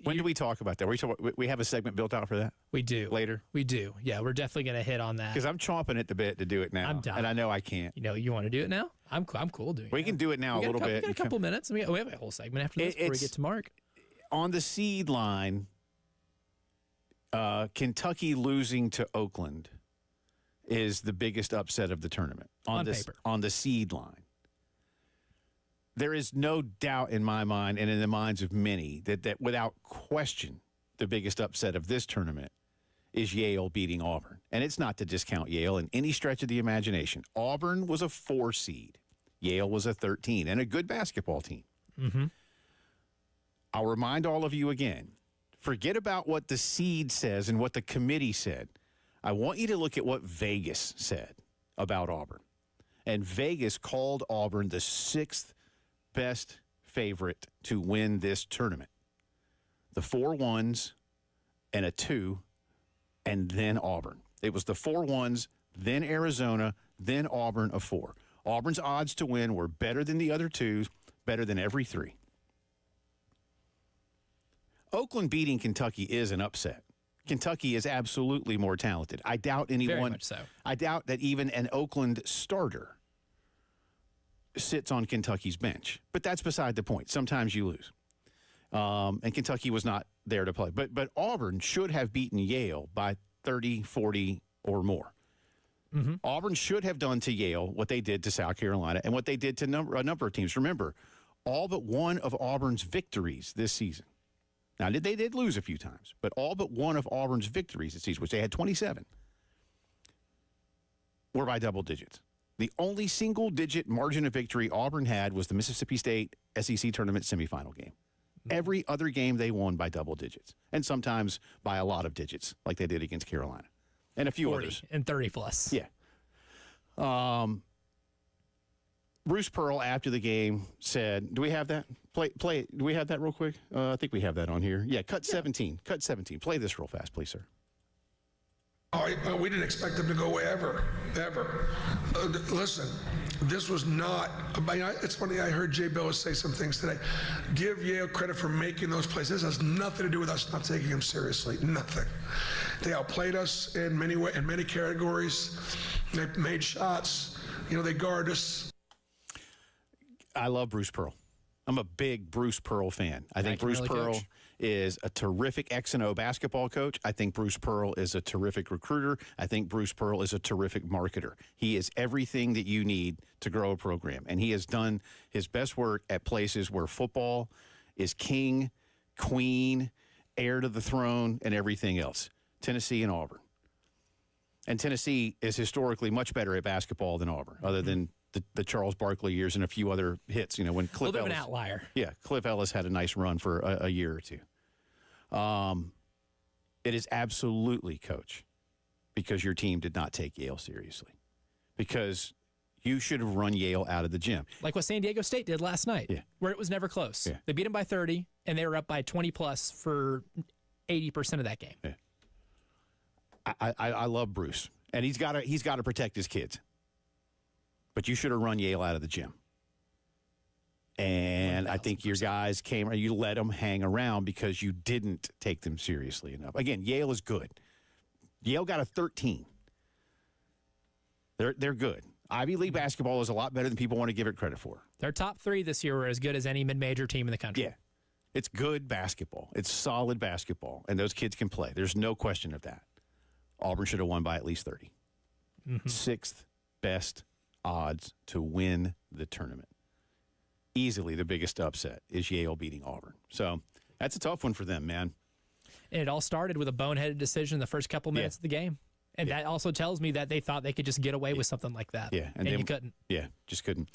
When do we talk about that? We have a segment built out for that? We do. Later? We do. Yeah, we're definitely going to hit on that. Because I'm chomping at the bit to do it now. I'm done. And I know I can't. You want to do it now? I'm cool doing it. We can do it now a little bit. We got a couple minutes. We have a whole segment after this before we get to Mark. On the seed line, Kentucky losing to Oakland is the biggest upset of the tournament. On paper. On the seed line. There is no doubt in my mind and in the minds of many that without question, the biggest upset of this tournament is Yale beating Auburn. And it's not to discount Yale in any stretch of the imagination. Auburn was a 4 seed. Yale was a 13 and a good basketball team. Mm-hmm. I'll remind all of you again, forget about what the seed says and what the committee said. I want you to look at what Vegas said about Auburn. And Vegas called Auburn the 6th best favorite to win this tournament. The 4 1s and a 2, and then Auburn. It was the 4 1s, then Arizona, then Auburn, a 4. Auburn's odds to win were better than the other 2s, better than every 3. Oakland beating Kentucky is an upset. Kentucky is absolutely more talented. I doubt anyone. Very much so. I doubt that even an Oakland starter sits on Kentucky's bench. But that's beside the point. Sometimes you lose. And Kentucky was not there to play. But Auburn should have beaten Yale by 30, 40, or more. Mm-hmm. Auburn should have done to Yale what they did to South Carolina and what they did to a number of teams. Remember, all but one of Auburn's victories this season. Now, they did lose a few times, but all but one of Auburn's victories this season, which they had 27, were by double digits. The only single-digit margin of victory Auburn had was the Mississippi State SEC tournament semifinal game. Every other game they won by double digits, and sometimes by a lot of digits, like they did against Carolina, and a few 40 others. And 30 plus. Yeah. Bruce Pearl, after the game, said, do we have that? Play. Do we have that real quick? I think we have that on here. Yeah, cut 17. Cut 17. Play this real fast, please, sir. We didn't expect them to go ever. Listen, this was not. It's funny. I heard Jay Billis say some things today. Give Yale credit for making those plays. This has nothing to do with us not taking them seriously. Nothing. They outplayed us in many categories. They made shots. They guard us. I love Bruce Pearl. I'm a big Bruce Pearl fan. I think Bruce really Pearl coach. is a terrific X and O basketball coach. I think Bruce Pearl is a terrific recruiter. I think Bruce Pearl is a terrific marketer. He is everything that you need to grow a program, and he has done his best work at places where football is king, queen, heir to the throne, and everything else. Tennessee and Auburn. And Tennessee is historically much better at basketball than Auburn, other than the Charles Barkley years and a few other hits, when Cliff Ellis. A little bit of an outlier. Yeah, Cliff Ellis had a nice run for a year or two. It is absolutely, Coach, because your team did not take Yale seriously. Because you should have run Yale out of the gym. Like what San Diego State did last night, where it was never close. Yeah. They beat them by 30, and they were up by 20-plus for 80% of that game. Yeah. I love Bruce, and he's got to protect his kids. But you should have run Yale out of the gym. And 1,000%. I think your guys you let them hang around because you didn't take them seriously enough. Again, Yale is good. Yale got a 13. They're good. Ivy League basketball is a lot better than people want to give it credit for. Their top 3 this year were as good as any mid-major team in the country. Yeah. It's good basketball. It's solid basketball. And those kids can play. There's no question of that. Auburn should have won by at least 30. Mm-hmm. 6th best odds to win the tournament. Easily the biggest upset is Yale beating Auburn. So that's a tough one for them, man. And it all started with a boneheaded decision in the first couple minutes of the game. And that also tells me that they thought they could just get away with something like that. Yeah. And you couldn't. Yeah, just couldn't.